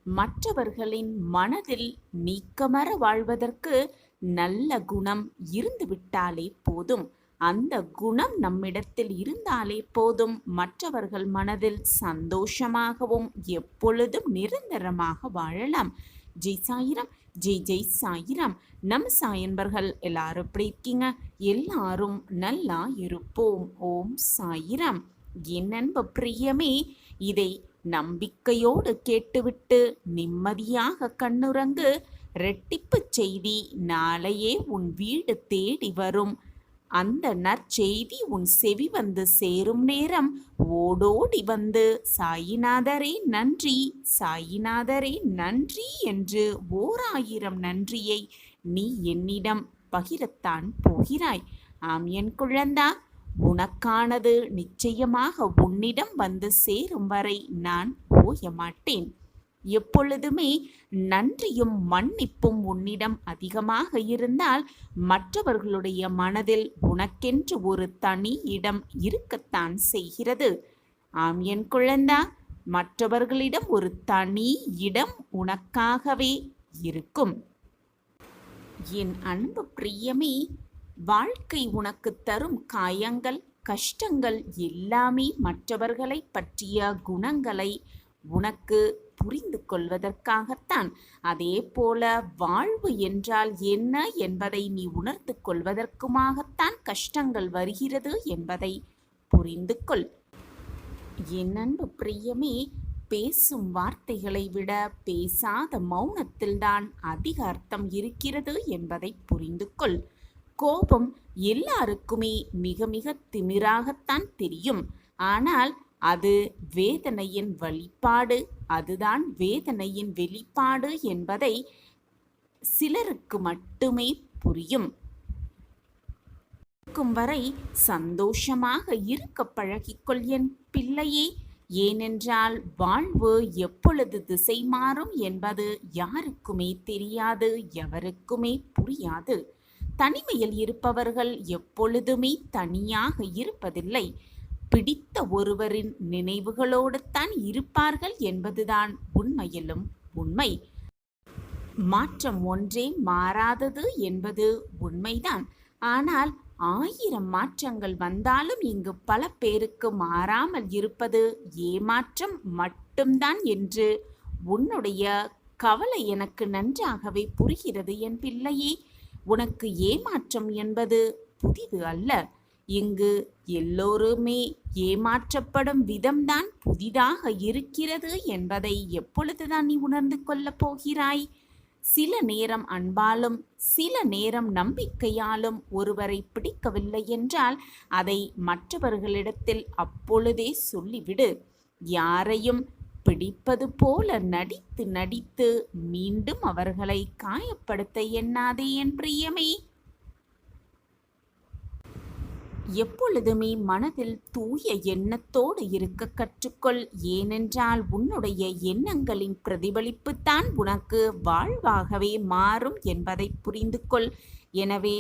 மற்றவர்களின் மனதில் நீக்கமற வாழ்வதற்கு நல்ல குணம் இருந்துவிட்டாலே போதும். அந்த குணம் நம்மிடத்தில் இருந்தாலே போதும், மற்றவர்கள் மனதில் சந்தோஷமாகவும் எப்பொழுதும் நிரந்தரமாக வாழலாம். ஜெய் சாயிராம், ஜெய் ஜெய் சாயிராம். நம்ம சாயன்பர்கள் எல்லாரும் எப்படி இருக்கீங்க? எல்லாரும் நல்லா இருப்போம். ஓம் சாயிராம். என் அன்பு பிரியமே, இதை நம்பிக்கையோடு கேட்டுவிட்டு நிம்மதியாக கண்ணுறங்கு. ரெட்டிப்பு செய்தி நாளையே உன் வீடு தேடி வரும். அந்த நற்செய்தி உன் செவி வந்து சேரும் நேரம் ஓடோடி வந்து சாயிநாதரே நன்றி, சாயிநாதரே நன்றி என்று 1000 நன்றியை நீ என்னிடம் பகிரத்தான் போகிறாய். ஆம் என் குழந்தா, உனக்கானது நிச்சயமாக உன்னிடம் வந்து சேரும் வரை நான் ஓய மாட்டேன். எப்பொழுதுமே நன்றியும் மன்னிப்பும் உன்னிடம் அதிகமாக இருந்தால் மற்றவர்களுடைய மனதில் உனக்கென்று ஒரு தனி இடம் இருக்கத்தான் செய்கிறது. ஆம் என் குழந்தா, மற்றவர்களிடம் ஒரு தனி இடம் உனக்காகவே இருக்கும். என் அன்பு பிரியமே, வாழ்க்கை உனக்கு தரும் காயங்கள், கஷ்டங்கள் எல்லாமே மற்றவர்களை பற்றிய குணங்களை உனக்கு புரிந்து கொள்வதற்காகத்தான். அதே போல வாழ்வு என்றால் என்ன என்பதை நீ உணர்ந்து கொள்வதற்குமாகத்தான் கஷ்டங்கள் வருகிறது என்பதை புரிந்து கொள். என் அன்பு பிரியமே, பேசும் வார்த்தைகளை விட பேசாத மௌனத்தில்தான் அதிக அர்த்தம் இருக்கிறது என்பதை புரிந்து கொள். கோபம் எல்லாருக்குமே மிக மிக திமிராகத்தான் தெரியும். ஆனால் அது வேதனையின் வெளிப்பாடு. அதுதான் வேதனையின் வெளிப்பாடு என்பதை சிலருக்கு மட்டுமே புரியும். வரை சந்தோஷமாக இருக்க பழகிக்கொள் என் பிள்ளையே. ஏனென்றால் வாழ்வு எப்பொழுது திசை மாறும் என்பது யாருக்குமே தெரியாது, எவருக்குமே புரியாது. தனிமையில் இருப்பவர்கள் எப்பொழுதுமே தனியாக இருப்பதில்லை. பிடித்த ஒருவரின் நினைவுகளோடு தான் இருப்பார்கள் என்பதுதான் உண்மையிலும் உண்மை. மாற்றம் ஒன்றே மாறாதது என்பது உண்மைதான். ஆனால் 1000 மாற்றங்கள் வந்தாலும் இங்கு பல பேருக்கு மாறாமல் இருப்பது ஏமாற்றம் மட்டும்தான் என்று உன்னுடைய கவலை எனக்கு நன்றாகவே புரிகிறது என் பிள்ளையே. உனக்கு ஏமாற்றம் என்பது புதிது அல்ல. இங்கு எல்லோருமே ஏமாற்றப்படும் விதம்தான் புதிதாக இருக்கிறது என்பதை எப்பொழுதுதான் நீ உணர்ந்து கொள்ளப் போகிறாய்? சில நேரம் அன்பாலும் சில நேரம் நம்பிக்கையாலும் ஒருவரை பிடிக்கவில்லை என்றால் அதை மற்றவர்களிடத்தில் அப்பொழுதே சொல்லிவிடு. யாரையும் பிடிப்பது போல நடித்து நடித்து மீண்டும் அவர்களை காயப்படுத்த எண்ணாதே என் பிரியமே. எப்பொழுதுமே மனதில் தூய எண்ணத்தோடு இருக்க கற்றுக்கொள். ஏனென்றால் உன்னுடைய எண்ணங்களின் பிரதிபலிப்புத்தான் உனக்கு வாழ்வாகவே மாறும் என்பதை புரிந்து கொள். எனவே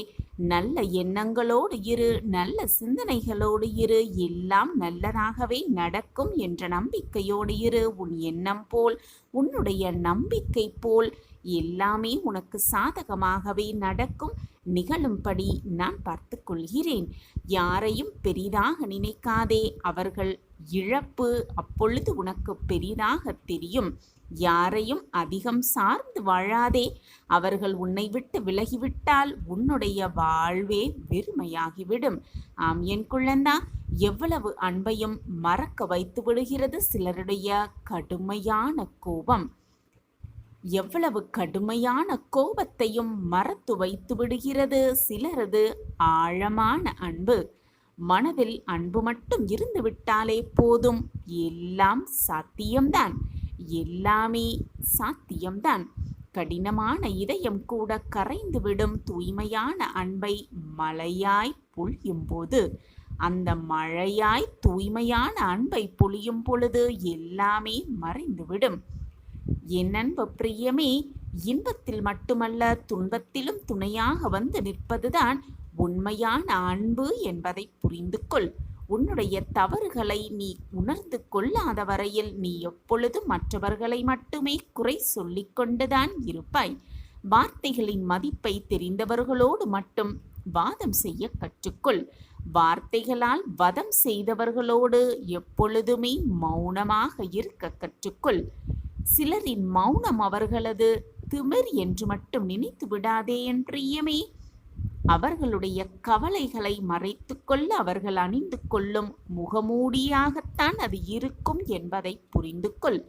நல்ல எண்ணங்களோடு இரு, நல்ல சிந்தனைகளோடு இரு. எல்லாம் நல்லதாகவே நடக்கும் என்ற நம்பிக்கையோடு இரு. உன் எண்ணம் போல், உன்னுடைய நம்பிக்கை போல் எல்லாமே உனக்கு சாதகமாகவே நடக்கும், நிகழும்படி நான் பார்த்து கொள்கிறேன். யாரையும் பெரிதாக நினைக்காதே. அவர்கள் இழப்பு அப்பொழுது உனக்கு பெரிதாக தெரியும். யாரையும் அதிகம் சார்ந்து வாழாதே. அவர்கள் உன்னை விட்டு விலகிவிட்டால் உன்னுடைய வாழ்வே வெறுமையாகிவிடும். ஆம் என் குழந்தா, எவ்வளவு அன்பையும் மறக்க வைத்து விடுகிறது சிலருடைய கடுமையான கோபம். எவ்வளவு கடுமையான கோபத்தையும் மறத்து வைத்து விடுகிறது சிலரது ஆழமான அன்பு. மனதில் அன்பு மட்டும் இருந்து விட்டாலே போதும், எல்லாம் சாத்தியம்தான், எல்லாமே சாத்தியம்தான். கடினமான இதயம் கூட கரைந்துவிடும் தூய்மையான அன்பை மழையாய் பொழியும் போது. அந்த மழையாய் தூய்மையான அன்பை பொழியும் பொழுது எல்லாமே மறைந்துவிடும். என் அன்பு பிரியமே, இன்பத்தில் மட்டுமல்ல துன்பத்திலும் துணையாக வந்து நிற்பதுதான் உண்மையான அன்பு என்பதை புரிந்து கொள். உன்னுடைய தவறுகளை நீ உணர்ந்து கொள்ளாத வரையில் நீ எப்பொழுதும் மற்றவர்களை மட்டுமே குறை சொல்லிக் கொண்டுதான் இருப்பாய். வார்த்தைகளின் மதிப்பை தெரிந்தவர்களோடு மட்டும் வாதம் செய்ய கற்றுக்கொள். வார்த்தைகளால் வதம் செய்தவர்களோடு எப்பொழுதுமே மௌனமாக இருக்க கற்றுக்கொள். சிலரின் மௌனம் அவர்களது திமிர் என்று மட்டும் நினைத்து விடாதே என்றியமே. அவர்களுடைய கவலைகளை மறைத்துக்கொள்ள அவர்கள் அணிந்து கொள்ளும் முகமூடியாகத்தான் அது இருக்கும் என்பதை புரிந்து கொள்.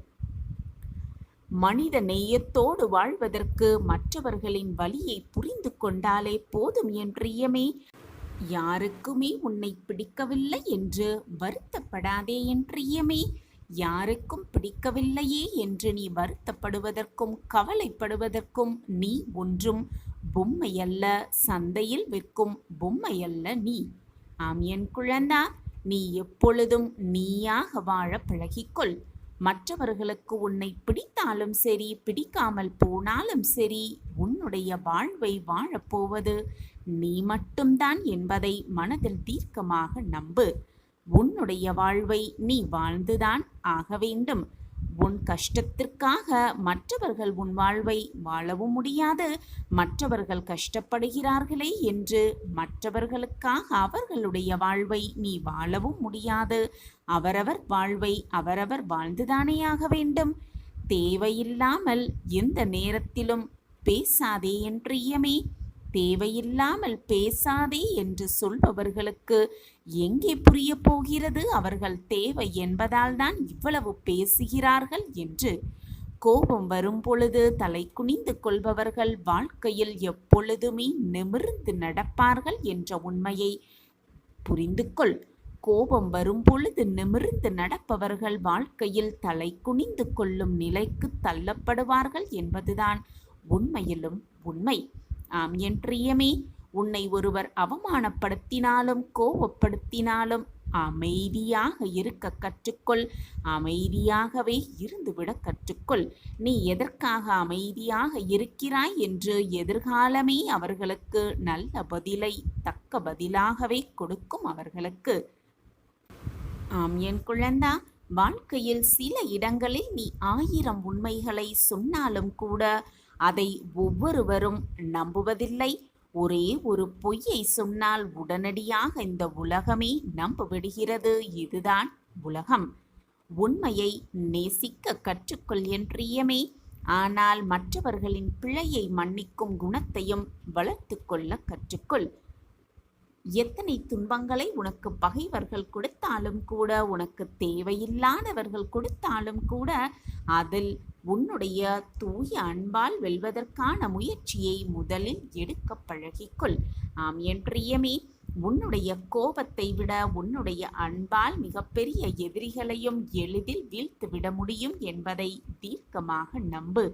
மனித நேயத்தோடு வாழ்வதற்கு மற்றவர்களின் வலியை புரிந்து கொண்டாலே போதும் என்றியமே. யாருக்குமே உன்னை பிடிக்கவில்லை என்று வருத்தப்படாதே என்றியமே. யாருக்கும் பிடிக்கவில்லையே என்று நீ வருத்தப்படுவதற்கும் கவலைப்படுவதற்கும் நீ ஒன்றும் பொம்மையல்ல, சந்தையில் விற்கும் பொம்மையல்ல நீ. ஆம் என் குழந்தா, நீ எப்பொழுதும் நீயாக வாழ பழகிக்கொள். மற்றவர்களுக்கு உன்னை பிடித்தாலும் சரி, பிடிக்காமல் போனாலும் சரி, உன்னுடைய வாழ்வை வாழப்போவது நீ மட்டும்தான் என்பதை மனதில் தீர்க்கமாக நம்பு. உன்னுடைய வாழ்வை நீ வாழ்ந்துதான் ஆக வேண்டும். உன் கஷ்டத்திற்காக மற்றவர்கள் உன் வாழ்வை வாழவும் முடியாது. மற்றவர்கள் கஷ்டப்படுகிறார்களே என்று மற்றவர்களுக்காக அவர்களுடைய வாழ்வை நீ வாழவும் முடியாது. அவரவர் வாழ்வை அவரவர் வாழ்ந்துதானே ஆக வேண்டும். தேவையில்லாமல் எந்த நேரத்திலும் பேசாதே என்றியமே. தேவையில்லாமல் பேசாதே என்று சொல்பவர்களுக்கு எங்கே புரிய போகிறது அவர்கள் தேவை என்பதால் தான் இவ்வளவு பேசுகிறார்கள் என்று. கோபம் வரும் பொழுது தலை குனிந்து கொள்பவர்கள் வாழ்க்கையில் எப்பொழுதுமே நிமிர்ந்து நடப்பார்கள் என்ற உண்மையை புரிந்து கொள். கோபம் வரும் பொழுது நிமிர்ந்து நடப்பவர்கள் வாழ்க்கையில் தலை குனிந்து கொள்ளும் நிலைக்கு தள்ளப்படுவார்கள் என்பதுதான் உண்மையிலும் உண்மை. ஆம் என் பிரியமே, உன்னை ஒருவர் அவமானப்படுத்தினாலும் கோபப்படுத்தினாலும் அமைதியாக இருக்க கற்றுக்கொள். அமைதியாகவே இருந்துவிட கற்றுக்கொள். நீ எதற்காக அமைதியாக இருக்கிறாய் என்று எதிர்காலமே அவர்களுக்கு நல்ல பதிலை தக்க பதிலாகவே கொடுக்கும் அவர்களுக்கு. ஆம் என் குழந்தா, வாழ்க்கையில் சில இடங்களில் நீ 1000 உண்மைகளை சொன்னாலும் கூட அதை ஒவ்வொருவரும் நம்புவதில்லை. ஒரே ஒரு பொய்யை சொன்னால் உடனடியாக இந்த உலகமே நம்பிவிடுகிறது. இதுதான் உலகம். உண்மையை நேசிக்க கற்றுக்கொள் என் பிரியமே. ஆனால் மற்றவர்களின் பிழையை மன்னிக்கும் குணத்தையும் வளர்த்து கொள்ள கற்றுக்கொள். எத்தனை துன்பங்களை உனக்கு பகைவர்கள் கொடுத்தாலும் கூட, உனக்கு தேவையில்லாதவர்கள் கொடுத்தாலும் கூட, அதில் உன்னுடைய தூய அன்பால் வெல்வதற்கான முயற்சியை முதலில் எடுக்க பழகிக்கொள். ஆம் என் பிரியமே, உன்னுடைய கோபத்தை விட உன்னுடைய அன்பால் மிகப்பெரிய எதிரிகளையும் எளிதில் வீழ்த்துவிட முடியும் என்பதை தீர்க்கமாக நம்பு.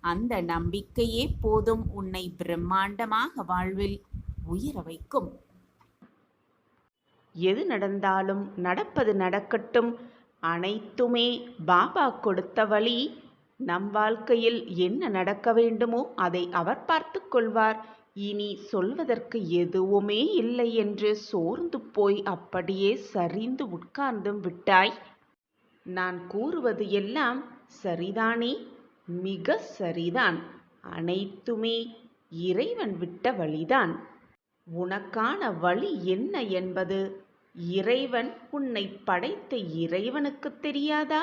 அந்த நம்பிக்கையே போதும் உன்னை பிரம்மாண்டமாக வாழ்வில் உயர வைக்கும். எது நடந்தாலும் நடப்பது நடக்கட்டும். அனைத்துமே பாபா கொடுத்த வழி. நம் வாழ்க்கையில் என்ன நடக்க வேண்டுமோ அதை அவர் பார்த்து கொள்வார். இனி சொல்வதற்கு எதுவுமே இல்லை என்று சோர்ந்து போய் அப்படியே சரிந்து உட்கார்ந்தும் விட்டாய். நான் கூறுவது எல்லாம் சரிதானே? மிக சரிதான். அனைத்துமே இறைவன் விட்ட வழிதான். உனக்கான வழி என்ன என்பது இறைவன் உன்னை படைத்த இறைவனுக்கு தெரியாதா?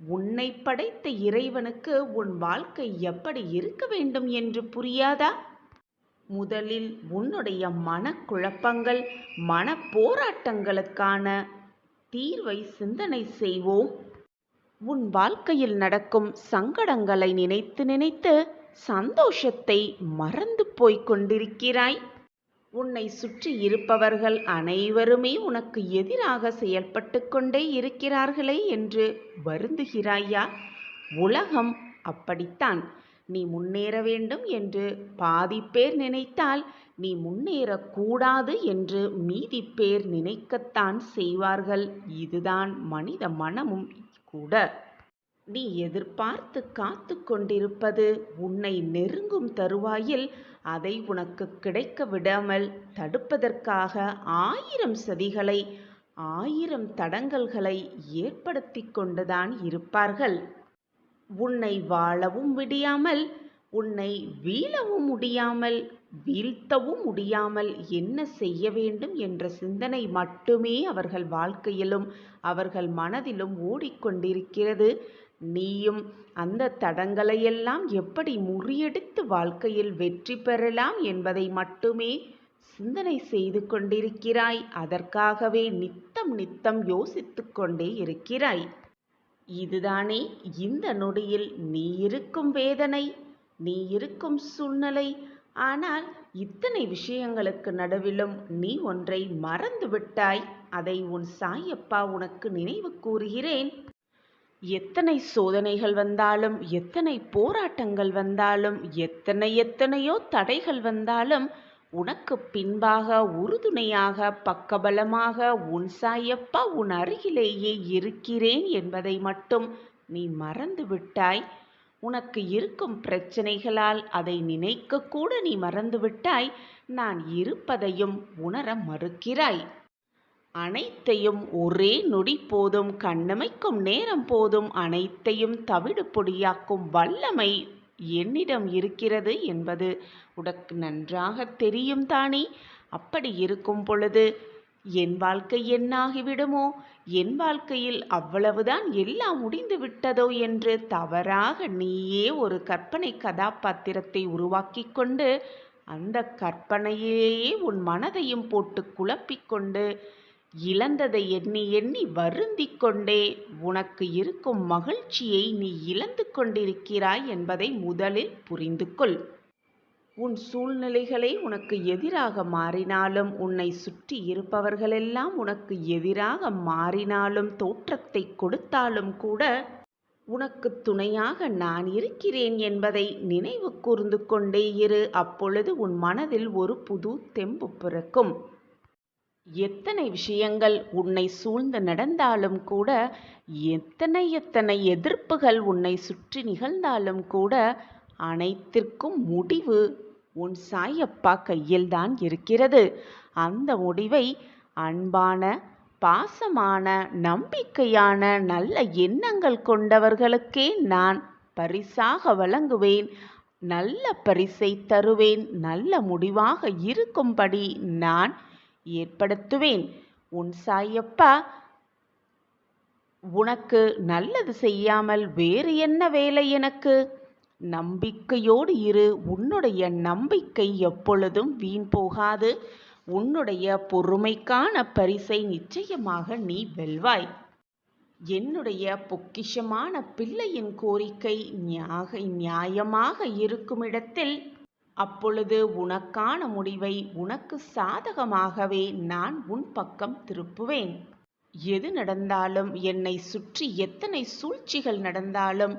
உன்னை படைத்த இறைவனுக்கு உன் வாழ்க்கை எப்படி இருக்க வேண்டும் என்று புரியாதா? முதலில் உன்னுடைய மனக்குழப்பங்கள், மன போராட்டங்களுக்கான தீர்வை சிந்தனை செய்வோம். உன் வாழ்க்கையில் நடக்கும் சங்கடங்களை நினைத்து நினைத்து சந்தோஷத்தை மறந்து போய்க் கொண்டிருக்கிறாய். உன்னை சுற்றி இருப்பவர்கள் அனைவருமே உனக்கு எதிராக செயல்பட்டு கொண்டே இருக்கிறார்களே என்று வருந்துகிறாயா? உலகம் அப்படித்தான். நீ முன்னேற வேண்டும் என்று பாதி பேர் நினைத்தால் நீ முன்னேறக்கூடாது என்று மீதி பேர் நினைக்கத்தான் செய்வார்கள். இதுதான் மனித மனமும் கூட. நீ எதிர்பார்த்து காத்து கொண்டிருப்பது உன்னை நெருங்கும் தருவாயில் அதை உனக்கு கிடைக்க விடாமல் தடுப்பதற்காக 1000 சதிகளை 1000 தடங்கல்களை ஏற்படுத்தி கொண்டுதான் இருப்பார்கள். உன்னை வாழவும் விடியாமல், உன்னை வீழவும் முடியாமல், வீழ்த்தவும் முடியாமல் என்ன செய்ய வேண்டும் என்ற சிந்தனை மட்டுமே அவர்கள் வாழ்க்கையிலும் அவர்கள் மனதிலும் ஓடிக்கொண்டிருக்கிறது. நீயும் அந்த தடங்களையெல்லாம் எப்படி முறியடித்து வாழ்க்கையில் வெற்றி பெறலாம் என்பதை மட்டுமே சிந்தனை செய்து கொண்டிருக்கிறாய். அதற்காகவே நித்தம் நித்தம் யோசித்து கொண்டே இருக்கிறாய். இதுதானே இந்த நொடியில் நீ இருக்கும் வேதனை, நீ இருக்கும் சூழ்நிலை. ஆனால் இத்தனை விஷயங்களுக்கு நடுவிலும் நீ ஒன்றை மறந்து விட்டாய். அதை உன் சாயப்பா உனக்கு நினைவு கூறுகிறேன். எத்தனை சோதனைகள் வந்தாலும், எத்தனை போராட்டங்கள் வந்தாலும், எத்தனையோ தடைகள் வந்தாலும், உனக்கு பின்பாக உறுதுணையாக பக்கபலமாக உன் சாயப்பா உன் அருகிலேயே இருக்கிறேன் என்பதை மட்டும் நீ மறந்து விட்டாய். உனக்கு இருக்கும் பிரச்சனைகளால் அதை நினைக்க கூட நீ மறந்துவிட்டாய். நான் இருப்பதையும் உணர மறுக்கிறாய். அனைத்தையும் ஒரே நொடி போதும், கண்ணமைக்கும் நேரம் போதும், அனைத்தையும் தவிடு பொடியாக்கும் வல்லமை என்னிடம் இருக்கிறது என்பது உனக்கு நன்றாக தெரியும் தானே. அப்படி இருக்கும் பொழுது என் வாழ்க்கை என்னாகிவிடுமோ, என் வாழ்க்கையில் அவ்வளவுதான் எல்லாம் முடிந்து விட்டதோ என்று தவறாக நீயே ஒரு கற்பனை கதாபாத்திரத்தை உருவாக்கி கொண்டு அந்த கற்பனையிலேயே உன் மனதையும் போட்டு குழப்பிக்கொண்டு இழந்ததை எண்ணி எண்ணி வருந்திக் கொண்டே உனக்கு இருக்கும் மகிழ்ச்சியை நீ இழந்து கொண்டிருக்கிறாய் என்பதை முதலில் புரிந்து கொள். உன் சூழ்நிலைகளே உனக்கு எதிராக மாறினாலும், உன்னை சுற்றி இருப்பவர்களெல்லாம் உனக்கு எதிராக மாறினாலும், தோற்றத்தை கொடுத்தாலும் கூட உனக்கு துணையாக நான் இருக்கிறேன் என்பதை நினைவு கூர்ந்து கொண்டே இரு. அப்பொழுது உன் மனதில் ஒரு புது தெம்பு பிறக்கும். எத்தனை விஷயங்கள் உன்னை சூழ்ந்து நடந்தாலும் கூட, எத்தனை எதிர்ப்புகள் உன்னை சுற்றி நிகழ்ந்தாலும் கூட, அனைத்திற்கும் முடிவு உன் சாயப்பா கையில்தான் இருக்கிறது. அந்த முடிவை அன்பான, பாசமான, நம்பிக்கையான, நல்ல எண்ணங்கள் கொண்டவர்களுக்கே நான் பரிசாக வழங்குவேன். நல்ல பரிசை தருவேன். நல்ல முடிவாக இருக்கும்படி நான் ஏற்படுத்துவேன். உன் சாயப்பா உனக்கு நல்லது செய்யாமல் வேறு என்ன வேலை எனக்கு? நம்பிக்கையோடு இரு. உன்னுடைய நம்பிக்கை எப்பொழுதும் வீண் போகாது. உன்னுடைய பொறுமைக்கான பரிசை நிச்சயமாக நீ வெல்வாய். என்னுடைய பொக்கிஷமான பிள்ளையின் கோரிக்கை நியாயமாக இருக்குமிடத்தில் அப்பொழுது உனக்கான முடிவை உனக்கு சாதகமாகவே நான் உன் பக்கம் திருப்புவேன். எது நடந்தாலும், என்னை சுற்றி எத்தனை சூழ்ச்சிகள் நடந்தாலும்,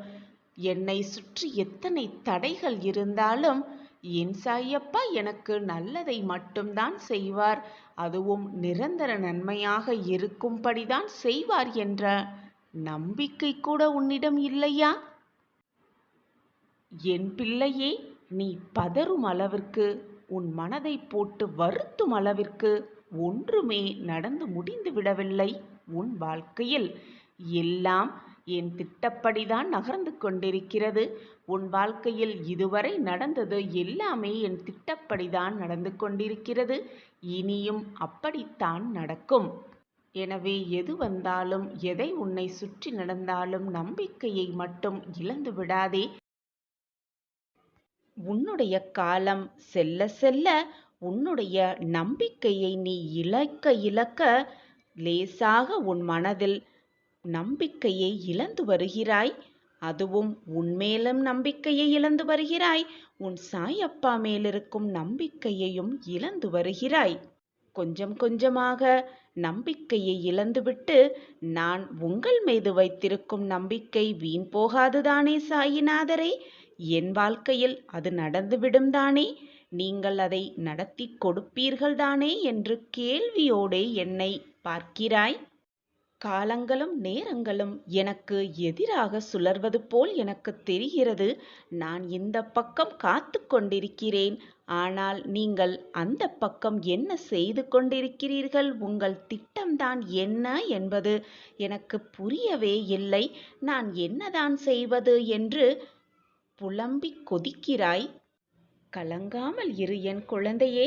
என்னை சுற்றி எத்தனை தடைகள் இருந்தாலும், என் சாயப்பா எனக்கு நல்லதை மட்டும்தான் செய்வார். அதுவும் நிரந்தர நன்மையாக இருக்கும்படிதான் செய்வார் என்ற நம்பிக்கை கூட உன்னிடம் இல்லையா? என் பிள்ளையே, நீ பதறும் அளவிற்கு, உன் மனதை போட்டு வருத்தும் அளவிற்கு ஒன்றுமே நடந்து முடிந்து விடவில்லை உன் வாழ்க்கையில். எல்லாம் என் திட்டப்படிதான் நகர்ந்து கொண்டிருக்கிறது. உன் வாழ்க்கையில் இதுவரை நடந்தது எல்லாமே என் திட்டப்படிதான் நடந்து கொண்டிருக்கிறது. இனியும் அப்படித்தான் நடக்கும். எனவே எது வந்தாலும், எதை உன்னை சுற்றி நடந்தாலும் நம்பிக்கையை மட்டும் இழந்து விடாதே. உன்னுடைய காலம் செல்ல செல்ல உன்னுடைய நம்பிக்கையை நீ இழக்க லேசாக உன் மனதில் நம்பிக்கையை இழந்து வருகிறாய். அதுவும் உன்மேலும் நம்பிக்கையை இழந்து வருகிறாய். உன் சாயப்பா மேலிருக்கும் நம்பிக்கையையும் இழந்து வருகிறாய். கொஞ்சம் கொஞ்சமாக நம்பிக்கையை இழந்துவிட்டு, நான் உங்கள் மீது வைத்திருக்கும் நம்பிக்கை வீண் போகாதுதானே சாயிநாதரே? என் வாழ்க்கையில் அது நடந்துவிடும் தானே? நீங்கள் அதை நடத்தி கொடுப்பீர்கள் தானே என்று கேள்வியோடே என்னை பார்க்கிறாய். காலங்களும் நேரங்களும் எனக்கு எதிராக சுழல்வது போல் எனக்கு தெரிகிறது. நான் இந்த பக்கம் காத்து கொண்டிருக்கிறேன். ஆனால் நீங்கள் அந்த பக்கம் என்ன செய்து கொண்டிருக்கிறீர்கள்? உங்கள் திட்டம்தான் என்ன என்பது எனக்கு புரியவே இல்லை. நான் என்னதான் செய்வது என்று புலம்பிக் கொதிக்கிறாய். கலங்காமல் இரு என் குழந்தையே,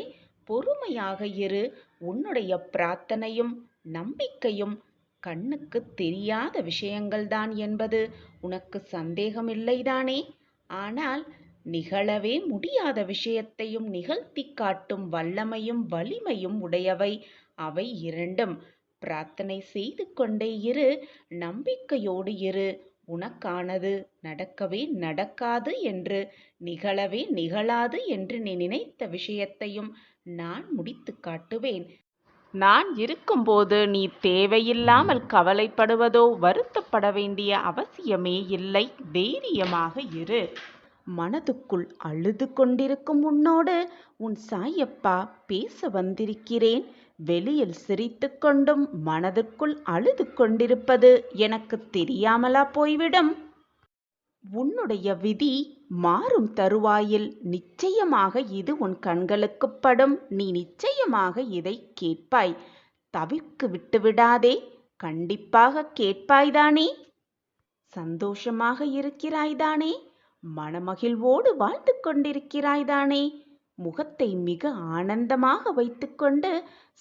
பொறுமையாக இரு. உன்னுடைய பிரார்த்தனையும் நம்பிக்கையும் கண்ணுக்குத் தெரியாத விஷயங்கள்தான் என்பது உனக்கு சந்தேகமில்லைதானே? ஆனால் நிகழவே முடியாத விஷயத்தையும் நிகழ்த்தி காட்டும் வல்லமையும் வலிமையும் உடையவை அவை இரண்டும். பிரார்த்தனை செய்து கொண்டே இரு, நம்பிக்கையோடு இரு. உனக்கானது நடக்கவே நடக்காது என்று, நிகழவே நிகழாது என்று நீ நினைத்த விஷயத்தையும் நான் முடித்து காட்டுவேன். நான் இருக்கும்போது நீ தேவையில்லாமல் கவலைப்படுவதோ வருத்தப்பட வேண்டிய அவசியமே இல்லை. தைரியமாக இரு. மனதுக்குள் அழுது கொண்டிருக்கும் உன்னோடு உன் சாயப்பா பேச வந்திருக்கிறேன். வெளியில் சிரித்து கொண்டும் மனதுக்குள் அழுது கொண்டிருப்பது எனக்கு தெரியாமலா போய்விடும்? உன்னுடைய விதி மாறும் தருவாயில் நிச்சயமாக இது உன் கண்களுக்குப் படும். நீ நிச்சயமாக இதை கேட்பாய். தவிர்க்கு விட்டுவிடாதே. கண்டிப்பாக கேட்பாய்தானே? சந்தோஷமாக இருக்கிறாய்தானே? மனமகிழ்வோடு வாழ்ந்து கொண்டிருக்கிறாய்தானே? முகத்தை மிக ஆனந்தமாக வைத்துக்கொண்டு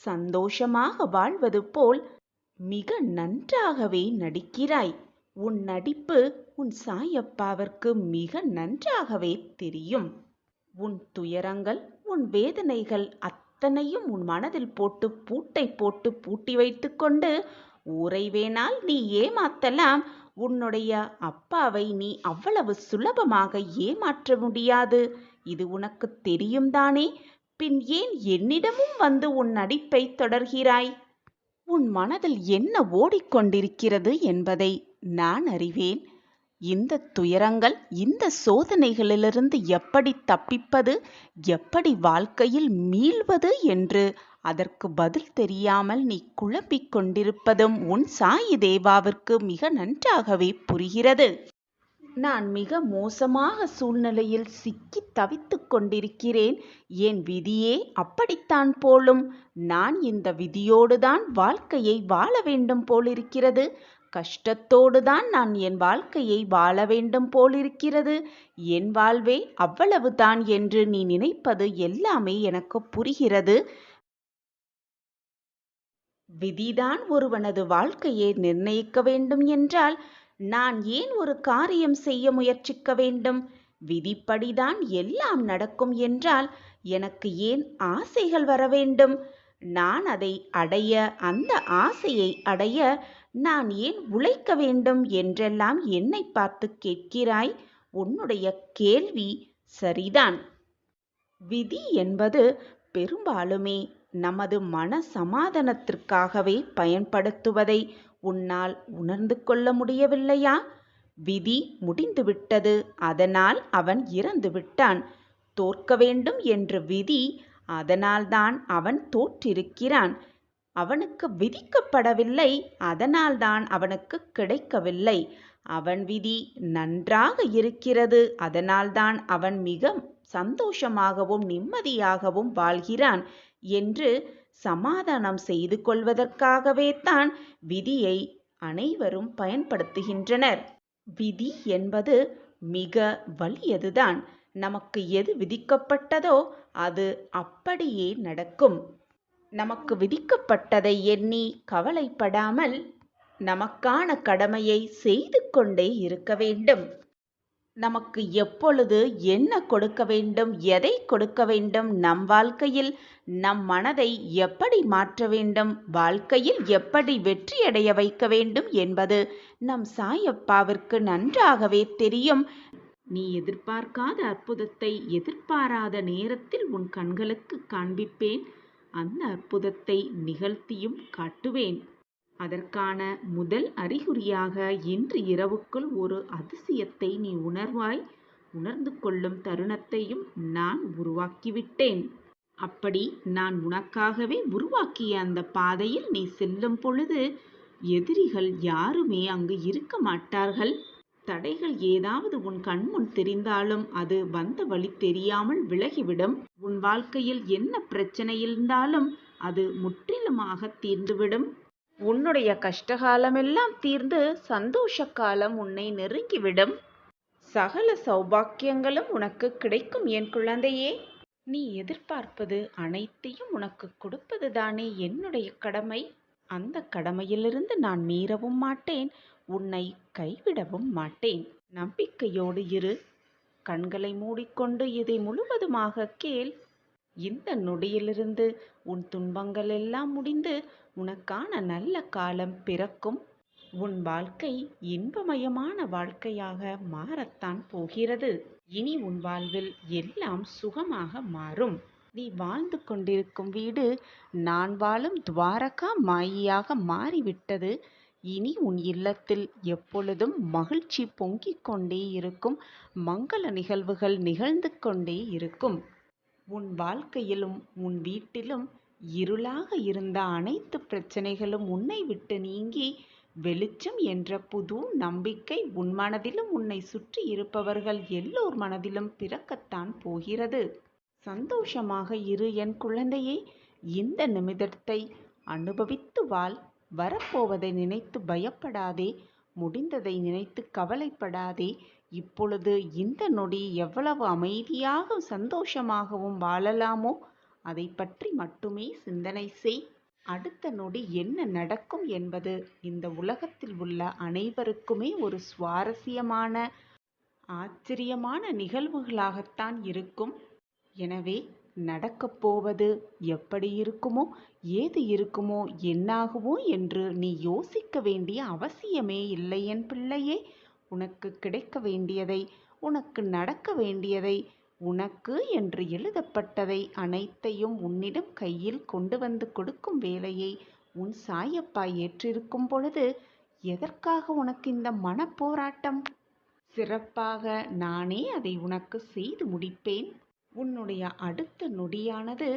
சந்தோஷமாக வாழ்வது போல் மிக நன்றாகவே நடிக்கிறாய். உன் நடிப்பு உன் சாயப்பாவிற்கு மிக நன்றாகவே தெரியும். உன் துயரங்கள், உன் வேதனைகள் அத்தனையும் உன் மனதில் போட்டு பூட்டை போட்டு பூட்டி வைத்துக்கொண்டு ஊரை வேணால் நீ ஏமாத்தலாம். உன்னுடைய அப்பாவை நீ அவ்வளவு சுலபமாக ஏமாற்ற முடியாது. இது உனக்கு தெரியும் தானே? பின் ஏன் என்னிடமும் வந்து உன் நடிப்பை தொடர்கிறாய்? உன் மனதில் என்ன ஓடிக்கொண்டிருக்கிறது என்பதை நான் அறிவேன். இந்த துயரங்கள், இந்த சோதனைகளிலிருந்து எப்படி தப்பிப்பது, எப்படி வாழ்க்கையில் மீள்வது என்று அதற்கு பதில் தெரியாமல் நீ குழம்பிக் கொண்டிருப்பதும் உன் சாயி தேவாவிற்கு மிக நன்றாகவே புரிகிறது. நான் மிக மோசமாக சூழ்நிலையில் சிக்கி தவித்துக் கொண்டிருக்கிறேன். என் விதியே அப்படித்தான் போலும். நான் இந்த விதியோடுதான் வாழ்க்கையை வாழ வேண்டும் போலிருக்கிறது. கஷ்டத்தோடுதான் நான் என் வாழ்க்கையை வாழ வேண்டும் போலிருக்கிறது. என் வாழ்வே அவ்வளவுதான் என்று நீ நினைப்பது எல்லாமே எனக்கு புரிகிறது. விதிதான் ஒருவனது வாழ்க்கையை நிர்ணயிக்க வேண்டும் என்றால் நான் ஏன் ஒரு காரியம் செய்ய முயற்சிக்க வேண்டும்? விதிப்படிதான் எல்லாம் நடக்கும் என்றால் எனக்கு ஏன் ஆசைகள் வர வேண்டும்? நான் அதை அடைய, அந்த ஆசையை அடைய நான் ஏன் உழைக்க வேண்டும் என்றெல்லாம் என்னை பார்த்து கேட்கிறாய். உன்னுடைய கேள்வி சரிதான். விதி என்பது பெரும்பாலுமே நமது மன சமாதானத்திற்காகவே பயன்படுத்துவதை உன்னால் உணர்ந்து கொள்ள முடியவில்லையா? விதி முடிந்துவிட்டது. அதனால் அவன் இறந்து விட்டான். தோற்க வேண்டும் என்ற விதி, அதனால்தான் அவன் தோற்றிருக்கிறான். அவனுக்கு விதிக்கப்படவில்லை, அதனால்தான் அவனுக்கு கிடைக்கவில்லை. அவன் விதி நன்றாக இருக்கிறது, அதனால்தான் அவன் மிக சந்தோஷமாகவும் நிம்மதியாகவும் வாழ்கிறான் என்று சமாதானம் செய்து கொள்வதற்காகவே தான் விதியை அனைவரும் பயன்படுத்துகின்றனர். விதி என்பது மிக வலியதுதான். நமக்கு எது விதிக்கப்பட்டதோ அது அப்படியே நடக்கும். நமக்கு விதிக்கப்பட்டதை எண்ணி கவலைப்படாமல் நமக்கான கடமையை செய்து கொண்டே இருக்க வேண்டும். நமக்கு எப்பொழுது என்ன கொடுக்க வேண்டும், எதை கொடுக்க வேண்டும், நம் வாழ்க்கையில் நம் மனதை எப்படி மாற்ற வேண்டும், வாழ்க்கையில் எப்படி வெற்றியடைய வைக்க வேண்டும் என்பது நம் சாயப்பாவிற்கு நன்றாகவே தெரியும். நீ எதிர்பார்க்காத அற்புதத்தை எதிர்பாராத நேரத்தில் உன் கண்களுக்கு காண்பிப்பேன். அந்த அற்புதத்தை நிகழ்த்தியும் காட்டுவேன். அதற்கான முதல் அறிகுறியாக இன்று இரவுக்குள் ஒரு அதிசயத்தை நீ உணர்வாய். உணர்ந்து கொள்ளும் தருணத்தையும் நான் உருவாக்கிவிட்டேன். அப்படி நான் உனக்காகவே உருவாக்கிய அந்த பாதையில் நீ செல்லும் பொழுது எதிரிகள் யாருமே அங்கு இருக்க மாட்டார்கள். தடைகள் ஏதாவது உன் கண்முன் தெரிந்தாலும் அது வந்த வழி தெரியாமல் விலகிவிடும். உன் வாழ்க்கையில் என்ன பிரச்சனை இருந்தாலும் அது முற்றிலுமாக தீர்ந்துவிடும். உன்னுடைய கஷ்டகாலமெல்லாம் தீர்ந்து சந்தோஷ காலம் உன்னை நெருங்கிவிடும். சகல சௌபாக்கியங்களும் உனக்கு கிடைக்கும் என் குழந்தையே. நீ எதிர்பார்ப்பது அனைத்தையும் உனக்கு கொடுப்பதுதானே என்னுடைய கடமை. அந்த கடமையிலிருந்து நான் மீறவும் மாட்டேன், உன்னை கைவிடவும் மாட்டேன். நம்பிக்கையோடு இரு. கண்களை மூடிக்கொண்டு இதை முழுவதுமாக கேள். இந்த நொடியிலிருந்து உன் துன்பங்கள் எல்லாம் முடிந்து உனக்கான நல்ல காலம் பிறக்கும். உன் வாழ்க்கை இன்பமயமான வாழ்க்கையாக மாறத்தான் போகிறது. இனி உன் வாழ்வில் எல்லாம் சுகமாக மாறும். நீ வாழ்ந்து கொண்டிருக்கும் வீடு நான் வாழும் துவாரகா மாயியாக மாறிவிட்டது. இனி உன் இல்லத்தில் எப்பொழுதும் மகிழ்ச்சி பொங்கிக் கொண்டே இருக்கும். மங்கள நிகழ்வுகள் நிகழ்ந்து கொண்டே இருக்கும். உன் வாழ்க்கையிலும் உன் வீட்டிலும் இருளாக இருந்த அனைத்து பிரச்சனைகளும் உன்னை விட்டு நீங்கி வெளிச்சம் என்ற புது நம்பிக்கை உன் மனதிலும் உன்னை சுற்றி இருப்பவர்கள் எல்லோர் மனதிலும் பிறக்கத்தான் போகிறது. சந்தோஷமாக இரு என் குழந்தையே. இந்த நிமிடத்தை அனுபவித்து வாழ். வரப்போவதை நினைத்து பயப்படாதே. முடிந்ததை நினைத்து கவலைப்படாதே. இப்பொழுது இந்த நொடி எவ்வளவு அமைதியாக சந்தோஷமாகவும் வாழலாமோ அதை பற்றி மட்டுமே சிந்தனை செய். அடுத்த நொடி என்ன நடக்கும் என்பது இந்த உலகத்தில் உள்ள அனைவருக்குமே ஒரு சுவாரஸ்யமான ஆச்சரியமான நிகழ்வுகளாகத்தான் இருக்கும். எனவே நடக்கப் போவது எப்படி இருக்குமோ, ஏது இருக்குமோ, என்னாகுமோ என்று நீ யோசிக்க வேண்டிய அவசியமே இல்லை என் பிள்ளையே. உனக்கு கிடைக்க வேண்டியதை, உனக்கு நடக்க வேண்டியதை, உனக்கு என்று எழுதப்பட்டதை அனைத்தையும் உன்னிடம் கையில் கொண்டு வந்து கொடுக்கும் வேலையை உன் சாயப்பா ஏற்றிருக்கும் பொழுது எதற்காக உனக்கு இந்த மனப்போராட்டம்? சிறப்பாக நானே அதை உனக்கு செய்து முடிப்பேன். உன்னுடைய அடுத்த நொடியானது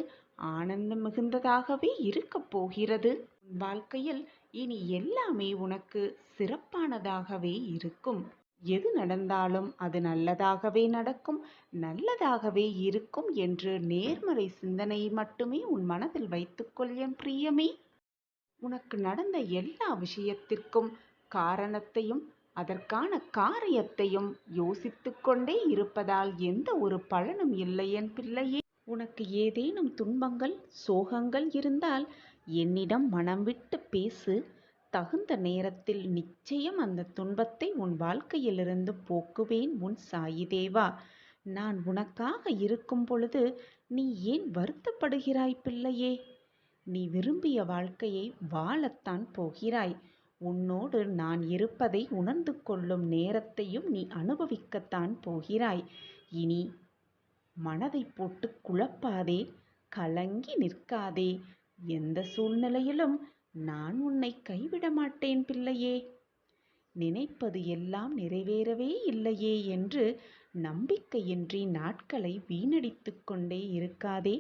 ஆனந்தம் மிகுந்ததாகவே இருக்கப் போகிறது. உன் வாழ்க்கையில் இனி எல்லாமே உனக்கு சிறப்பானதாகவே இருக்கும். எது நடந்தாலும் அது நல்லதாகவே நடக்கும், நல்லதாகவே இருக்கும் என்று நேர்மறை சிந்தனையை மட்டுமே உன் மனதில் வைத்துக்கொள் என் பிரியமே. உனக்கு நடந்த எல்லா விஷயத்திற்கும் காரணத்தையும் அதற்கான காரியத்தையும் யோசித்து கொண்டே இருப்பதால் எந்த ஒரு பலனும் இல்லை என் பிள்ளையே. உனக்கு ஏதேனும் துன்பங்கள், சோகங்கள் இருந்தால் என்னிடம் மனம் விட்டு பேசு. தகுந்த நேரத்தில் நிச்சயம் அந்த துன்பத்தை உன் வாழ்க்கையிலிருந்து போக்குவேன் உன் சாயி தேவா. நான் உனக்காக இருக்கும் பொழுது நீ ஏன் வருத்தப்படுகிறாய் பிள்ளையே? நீ விரும்பிய வாழ்க்கையை வாழத்தான் போகிறாய். உன்னோடு நான் இருப்பதை உணர்ந்து கொள்ளும் நேரத்தையும் நீ அனுபவிக்கத்தான் போகிறாய். இனி மனதை போட்டு குழப்பாதே, கலங்கி நிற்காதே. எந்த சூழ்நிலையிலும் நான் உன்னை கைவிட மாட்டேன் பிள்ளையே. நினைப்பது எல்லாம் நிறைவேறவே இல்லையே என்று நம்பிக்கையின்றி நாட்களை வீணடித்து கொண்டே இருக்காதே.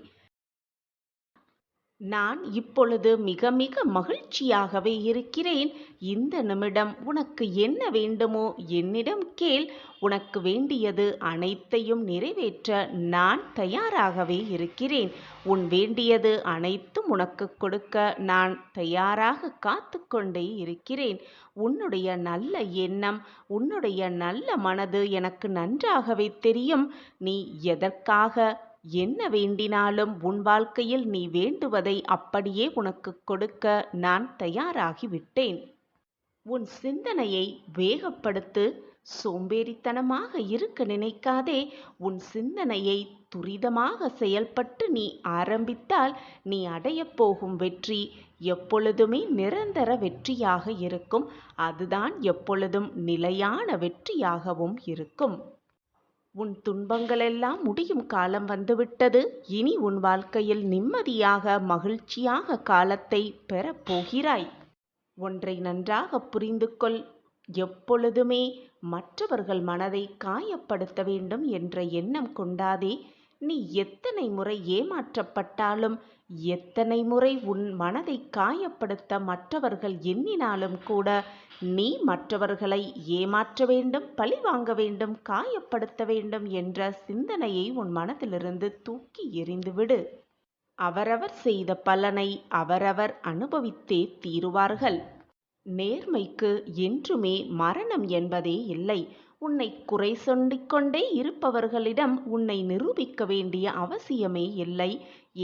நான் இப்பொழுது மிக மிக மகிழ்ச்சியாகவே இருக்கிறேன். இந்த நிமிடம் உனக்கு என்ன வேண்டுமோ என்னிடம் கேள். உனக்கு வேண்டியது அனைத்தையும் நிறைவேற்ற நான் தயாராகவே இருக்கிறேன். உன் வேண்டியது அனைத்தும் உனக்கு கொடுக்க நான் தயாராக காத்து கொண்டே இருக்கிறேன். உன்னுடைய நல்ல எண்ணம், உன்னுடைய நல்ல மனது எனக்கு நன்றாகவே தெரியும். நீ எதற்காக என்ன வேண்டினாலும் உன் வாழ்க்கையில் நீ வேண்டுவதை அப்படியே உனக்கு கொடுக்க நான் தயாராகிவிட்டேன். உன் சிந்தனையை வேகப்படுத்து. சோம்பேறித்தனமாக இருக்க நினைக்காதே. உன் சிந்தனையை துரிதமாக செயல்பட்டு நீ ஆரம்பித்தால் நீ அடையப் போகும் வெற்றி எப்பொழுதுமே நிரந்தர வெற்றியாக இருக்கும். அதுதான் எப்பொழுதும் நிலையான வெற்றியாகவும் இருக்கும். உன் துன்பங்களெல்லாம் முடியும் காலம் வந்துவிட்டது. இனி உன் வாழ்க்கையில் நிம்மதியாக மகிழ்ச்சியாக காலத்தை பெறப் போகிறாய். ஒன்றை நன்றாக புரிந்து கொள். எப்பொழுதுமே மற்றவர்கள் மனதை காயப்படுத்த வேண்டும் என்ற எண்ணம் கொண்டாதே. நீ எத்தனை முறை ஏமாற்றப்பட்டாலும், எத்தனை முறை உன் மனதை காயப்படுத்த மற்றவர்கள் எண்ணினாலும் கூட நீ மற்றவர்களை ஏமாற்ற வேண்டும், பழி வாங்க வேண்டும், காயப்படுத்த வேண்டும் என்ற சிந்தனையை உன் மனதிலிருந்து தூக்கி எறிந்துவிடு. அவரவர் செய்த பலனை அவரவர் அனுபவித்தே தீருவார்கள். நேர்மைக்கு என்றுமே மரணம் என்பதே இல்லை. உன்னை குறை சொல்லிக்கொண்டே இருப்பவர்களிடம் உன்னை நிரூபிக்க வேண்டிய அவசியமே இல்லை.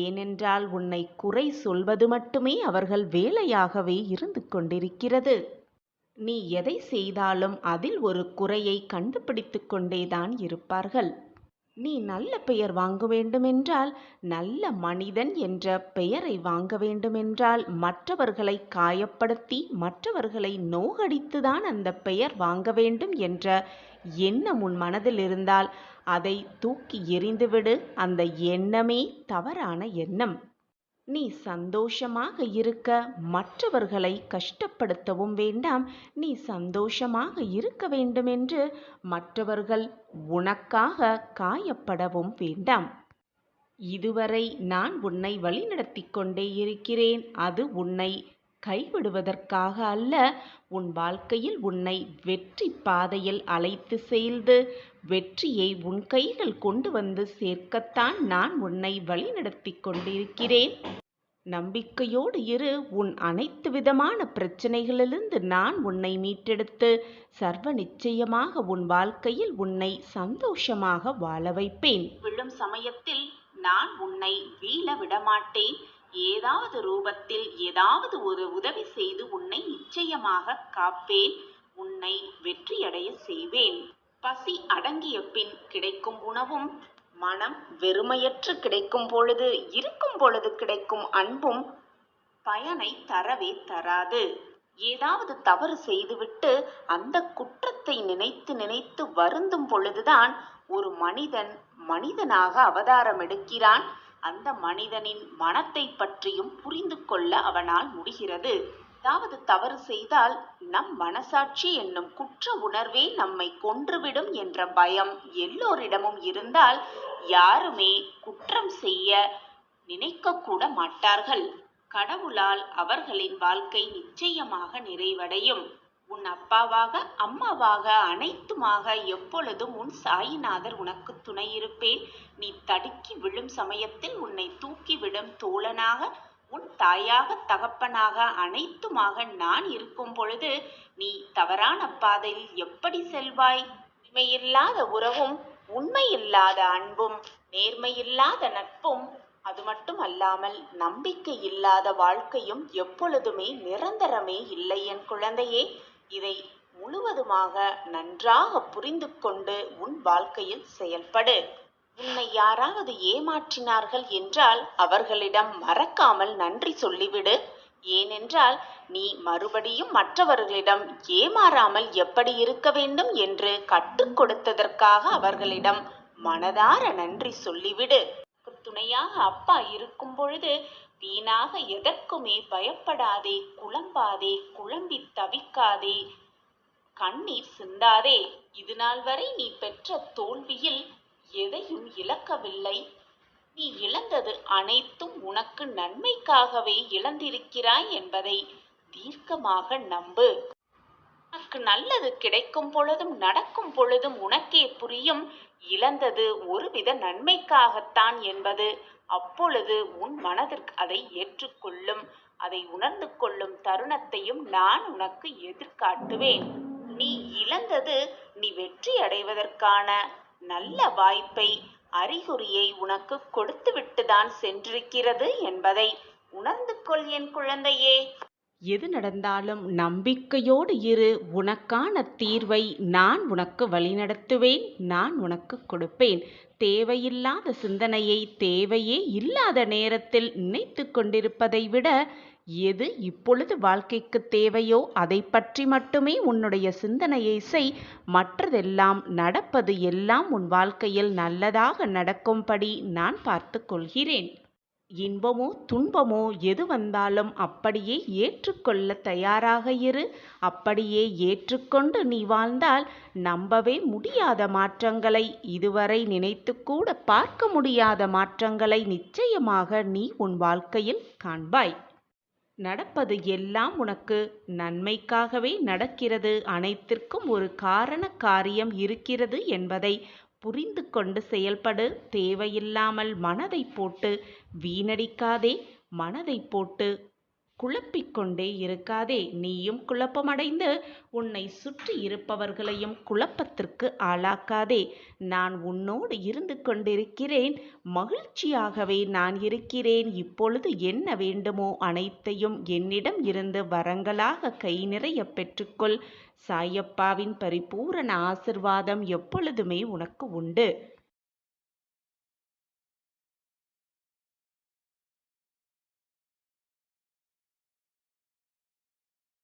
ஏனென்றால் உன்னை குறை சொல்வது மட்டுமே அவர்கள் வேலையாகவே இருந்து கொண்டிருக்கிறது. நீ எதை செய்தாலும் அதில் ஒரு குறையை கண்டுபிடித்து கொண்டேதான் இருப்பார்கள். நீ நல்ல பெயர் வாங்க வேண்டுமென்றால், நல்ல மனிதன் என்ற பெயரை வாங்க வேண்டுமென்றால், மற்றவர்களை காயப்படுத்தி மற்றவர்களை நோகடித்துதான் அந்த பெயர் வாங்க வேண்டும் என்ற எண்ணம் உன் மனதில் இருந்தால் அதை தூக்கி எறிந்துவிடு. அந்த எண்ணமே தவறான எண்ணம். நீ சந்தோஷமாக இருக்க மற்றவர்களை கஷ்டப்படுத்தவும் வேண்டாம். நீ சந்தோஷமாக இருக்க வேண்டுமென்று மற்றவர்கள் உனக்காக காயப்படவும் வேண்டாம். இதுவரை நான் உன்னை வழிநடத்தி கொண்டே இருக்கிறேன். அது உன்னை கைவிடுவதற்காக அல்ல, உன் வாழ்க்கையில் உன்னை வெற்றி பாதையில் அழைத்து செல்து வெற்றியை உன் கைகள் கொண்டு வந்து சேர்க்கத்தான் நான் உன்னை வழிநடத்தி கொண்டிருக்கிறேன். நம்பிக்கையோடு இரு. உன் அனைத்து விதமான பிரச்சனைகளிலிருந்து நான் உன்னை மீட்டெடுத்து சர்வ நிச்சயமாக உன் வாழ்க்கையில் உன்னை சந்தோஷமாக வாழ வைப்பேன். விழும் சமயத்தில் நான் உன்னை வீழ விடமாட்டேன். ஏதாவது ரூபத்தில் ஏதாவது ஒரு உதவி செய்து உன்னை நிச்சயமாக காப்பேன். உன்னை வெற்றியடைய செய்வேன். பசி அடங்கிய பின் கிடைக்கும் உணவும், மனம் வெறுமையற்று கிடைக்கும் பொழுது இருக்கும் பொழுது கிடைக்கும் அன்பும் பயனை தரவே தராது. ஏதாவது தவறு செய்துவிட்டு அந்த குற்றத்தை நினைத்து நினைத்து வருந்தும் பொழுதுதான் ஒரு மனிதன் மனிதனாக அவதாரம் எடுக்கிறான். அந்த மனிதனின் மனத்தை பற்றியும் புரிந்து கொள்ள அவனால் முடிகிறது. ஏதாவது தவறு செய்தால் நம் மனசாட்சி என்னும் குற்ற உணர்வே நம்மை கொன்றுவிடும் என்ற பயம் எல்லோரிடமும் இருந்தால் யாருமே குற்றம் செய்ய நினைக்க கூட மாட்டார்கள். கடவுளால் அவர்களின் வாழ்க்கை நிச்சயமாக நிறைவடையும். உன் அப்பாவாக அம்மாவாக அனைத்துமாக எப்பொழுதும் உன் சாயிநாதர் உனக்கு துணையிருப்பேன். நீ தடுக்கி விழும் சமயத்தில் உன்னை தூக்கிவிடும் தோழனாக, உன் தாயாக தகப்பனாக அனைத்துமாக நான் இருக்கும் பொழுது நீ தவறான பாதையில் எப்படி செல்வாய்? உண்மையில்லாத உறவும், உண்மையில்லாத அன்பும், நேர்மையில்லாத நட்பும், அது மட்டும் அல்லாமல் நம்பிக்கை இல்லாத வாழ்க்கையும் எப்பொழுதுமே நிரந்தரமே இல்லை என் குழந்தையே. இதை முழுவதுமாக நன்றாக புரிந்து கொண்டு உன் வாழ்க்கையில் செயல்படு. உன்னை யாராவது ஏமாற்றினார்கள் என்றால் அவர்களிடம் மறக்காமல் நன்றி சொல்லிவிடு. ஏனென்றால் நீ மறுபடியும் மற்றவர்களிடம் ஏமாறாமல் எப்படி இருக்க வேண்டும் என்று கற்றுக் கொடுத்ததற்காக அவர்களிடம் மனதார நன்றி சொல்லிவிடு. துணையாக அப்பா இருக்கும் பொழுது வீணாக எதற்குமே பயப்படாதே, குழம்பாதே, குழம்பி தவிக்காதே, கண்ணீர் சிந்தாதே. இதுநாள் வரை நீ பெற்ற தோல்வியில் எதையும் இழக்கவில்லை. நீ இழந்தது அனைத்தும் உனக்கு நன்மைக்காகவே இழந்திருக்கிறாய் என்பதை தீர்க்கமாக நம்பு. உனக்கு நல்லது கிடைக்கும் பொழுதும் நடக்கும் பொழுதும் உனக்கே புரியும் இழந்தது ஒருவித நன்மைக்காகத்தான் என்பது. அப்பொழுது உன் மனதிற்கு அதை ஏற்றுக்கொள்ளும். அதை உணர்ந்து கொள்ளும் தருணத்தையும் நான் உனக்கு எதிர்காட்டுவேன். நீ இழந்தது நீ வெற்றி அடைவதற்கான நல்ல வாய்ப்பை, அறிகுறியை உனக்கு கொடுத்துவிட்டுதான் சென்றிருக்கிறது என்பதை உணர்ந்து கொள் என் குழந்தையே. எது நடந்தாலும் நம்பிக்கையோடு இரு. உனக்கான தீர்வை நான் உனக்கு வழிநடத்துவேன். நான் உனக்கு கொடுப்பேன். தேவையில்லாத சிந்தனையை தேவையே இல்லாத நேரத்தில் நினைத்து கொண்டிருப்பதை விட எது இப்பொழுது வாழ்க்கைக்கு தேவையோ அதை பற்றி மட்டுமே உன்னுடைய சிந்தனையை செய். மற்றதெல்லாம் நடப்பது எல்லாம் உன் வாழ்க்கையில் நல்லதாக நடக்கும்படி நான் பார்த்து கொள்கிறேன். இன்பமோ துன்பமோ எது வந்தாலும் அப்படியே ஏற்றுக்கொள்ள தயாராக இரு. அப்படியே ஏற்றுக்கொண்டு நீ வாழ்ந்தால் நம்பவே முடியாத மாற்றங்களை, இதுவரை நினைத்துக்கூட பார்க்க முடியாத மாற்றங்களை நிச்சயமாக நீ உன் வாழ்க்கையில் காண்பாய். நடப்பது எல்லாம் உனக்கு நன்மைக்காகவே நடக்கிறது. அனைத்திற்கும் ஒரு காரண காரியம் இருக்கிறது என்பதை புரிந்து கொண்டு செயல்படு. தேவையில்லாமல் மனதை போட்டு வீணடிக்காதே. மனதை போட்டு குழப்பிக்கொண்டே இருக்காதே. நீயும் குழப்பமடைந்து உன்னை சுற்றி இருப்பவர்களையும் குழப்பத்திற்கு ஆளாக்காதே. நான் உன்னோடு இருந்து கொண்டிருக்கிறேன். மகிழ்ச்சியாகவே நான் இருக்கிறேன். இப்பொழுது என்ன வேண்டுமோ அனைத்தையும் என்னிடம் இருந்து வரங்களாக கை நிறைய பெற்றுக்கொள். சாயப்பாவின் பரிபூரண ஆசிர்வாதம் எப்பொழுதுமே உனக்கு உண்டு.